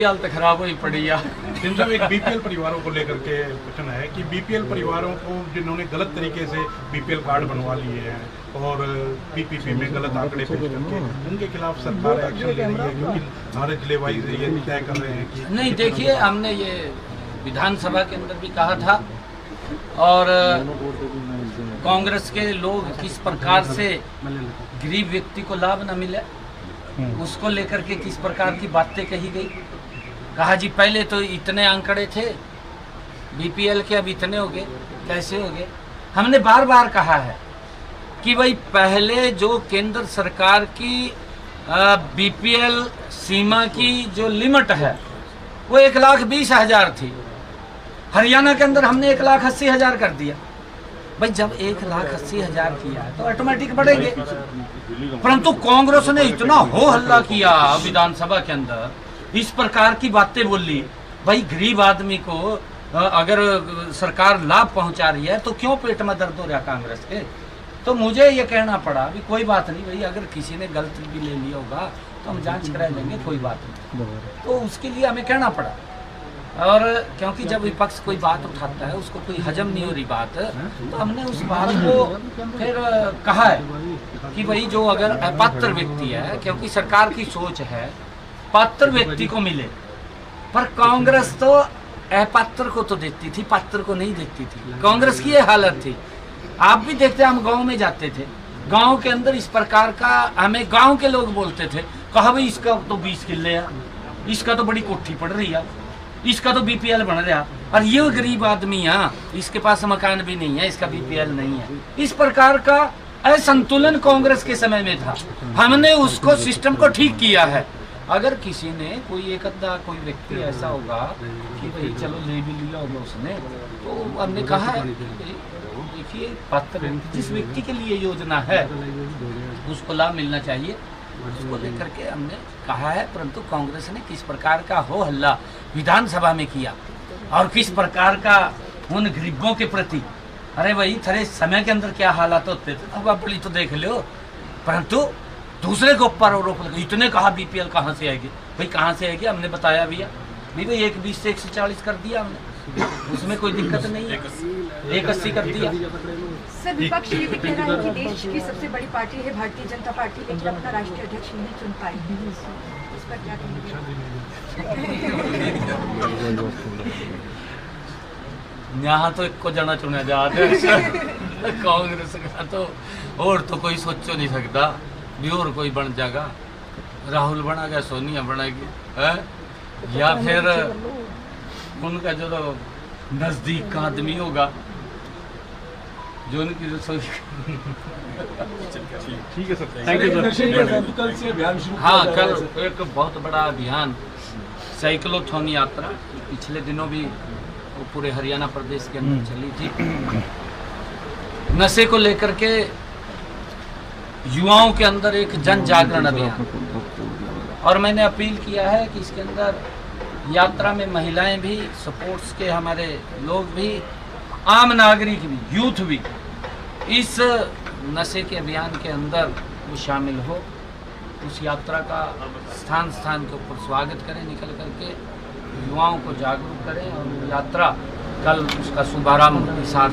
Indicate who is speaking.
Speaker 1: हालत खराब हुई पड़ी है।
Speaker 2: एक बीपीएल परिवारों को लेकर के प्रश्न है कि बीपीएल परिवारों को जिन्होंने गलत तरीके से बीपीएल कार्ड बनवा लिए हैं और पीपीपी में गलत आंकड़े पेश करके उनके खिलाफ सरकार एक्शन ले रही है, क्योंकि सारे जिले वाइज ये तय कर रहे हैं कि
Speaker 1: नहीं, देखिए, हमने ये विधानसभा के अंदर भी कहा था और कांग्रेस के लोग किस प्रकार से गरीब व्यक्ति को लाभ न मिले उसको लेकर के किस प्रकार की बातें कही गई। कहा जी पहले तो इतने आंकड़े थे बीपीएल के, अब इतने हो गए, कैसे हो गए। हमने बार बार कहा है कि भाई पहले जो केंद्र सरकार की बीपीएल सीमा की जो लिमिट है वो 1,20,000 थी। हरियाणा के अंदर हमने 1,80,000 कर दिया। भाई जब 1,80,000 किया तो ऑटोमेटिक बढ़ेंगे, परंतु कांग्रेस ने इतना हो हल्ला किया विधानसभा के अंदर, इस प्रकार की बातें बोली। भाई गरीब आदमी को अगर सरकार लाभ पहुंचा रही है तो क्यों पेट में दर्द हो रहा कांग्रेस के। तो मुझे ये कहना पड़ा भी कोई बात नहीं भाई, अगर किसी ने गलत भी ले लिया होगा तो हम जांच करा लेंगे, कोई बात नहीं। तो उसके लिए हमें कहना पड़ा, और क्योंकि जब विपक्ष कोई बात उठाता है उसको कोई हजम नहीं हो रही बात, तो हमने उस बात को फिर कहा है कि भाई जो अगर अपात्र व्यक्ति है, क्योंकि सरकार की सोच है पात्र व्यक्ति को मिले, पर कांग्रेस तो अपात्र को तो देती थी, पात्र को नहीं देती थी। कांग्रेस की ये हालत थी। आप भी देखते, हम गांव में जाते थे, गांव के अंदर इस प्रकार का हमें गांव के लोग बोलते थे, कहा भाई इसका तो 20 किले है, इसका तो बड़ी कोठी पड़ रही है, इसका तो बीपीएल बन रहा, और ये गरीब आदमी है, इसके पास मकान भी नहीं है, इसका बीपीएल नहीं है। इस प्रकार का असंतुलन कांग्रेस के समय में था। हमने उसको सिस्टम को ठीक किया है। अगर किसी ने कोई एक अद्धा कोई व्यक्ति ऐसा होगा कि भाई चलो ले भी लिया होगा उसने, तो हमने कहा है देखिए पात्र जिस व्यक्ति के लिए योजना है उसको लाभ मिलना चाहिए, उसको लेकर के हमने कहा है। परंतु कांग्रेस ने किस प्रकार का हो हल्ला विधानसभा में किया और किस प्रकार का उन गरीबों के प्रति, अरे भाई थोड़े समय के अंदर क्या हालात होते थे, अब आप तो देख लो। परंतु दूसरे के ऊपर आरोप लगे, इतने कहा बीपीएल कहाँ से आएगी, भाई कहाँ से आएगी, हमने बताया भैया भाई 1,20 से 140 कर दिया हमने, उसमें कोई दिक्कत नहीं है, 180 कर दिया।
Speaker 3: सर विपक्ष ये भी कह रहा है कि देश की सबसे बड़ी पार्टी है भारतीय जनता पार्टी, लेकिन अपना राष्ट्रीय अध्यक्ष नहीं चुन पाई, इस पर क्या कहेंगे?
Speaker 1: यहाँ तो एक को जना चुना जाता है कांग्रेस का, तो और तो कोई सोचो नहीं सकता भी और कोई बन जाएगा। राहुल बना गया, सोनिया बनेगी है, या फिर उनका जो तो नजदीक का आदमी होगा जो उनकी
Speaker 2: ठीक है सर,
Speaker 1: थैंक यू सर।
Speaker 2: कल से अभियान शुरू।
Speaker 1: हाँ, कल एक बहुत बड़ा अभियान साइक्लोथॉन यात्रा पिछले दिनों भी वो पूरे हरियाणा प्रदेश के अंदर चली थी। नशे को लेकर के युवाओं के अंदर एक जन जागरण अभियान, और मैंने अपील किया है कि इसके अंदर यात्रा में महिलाएं भी, स्पोर्ट्स के हमारे लोग भी, आम नागरिक भी, यूथ भी इस नशे के अभियान के अंदर वो शामिल हो, उस यात्रा का स्थान स्थान के ऊपर स्वागत करें, निकल करके युवाओं को जागरूक करें, और यात्रा कल उसका शुभारंभ हिसार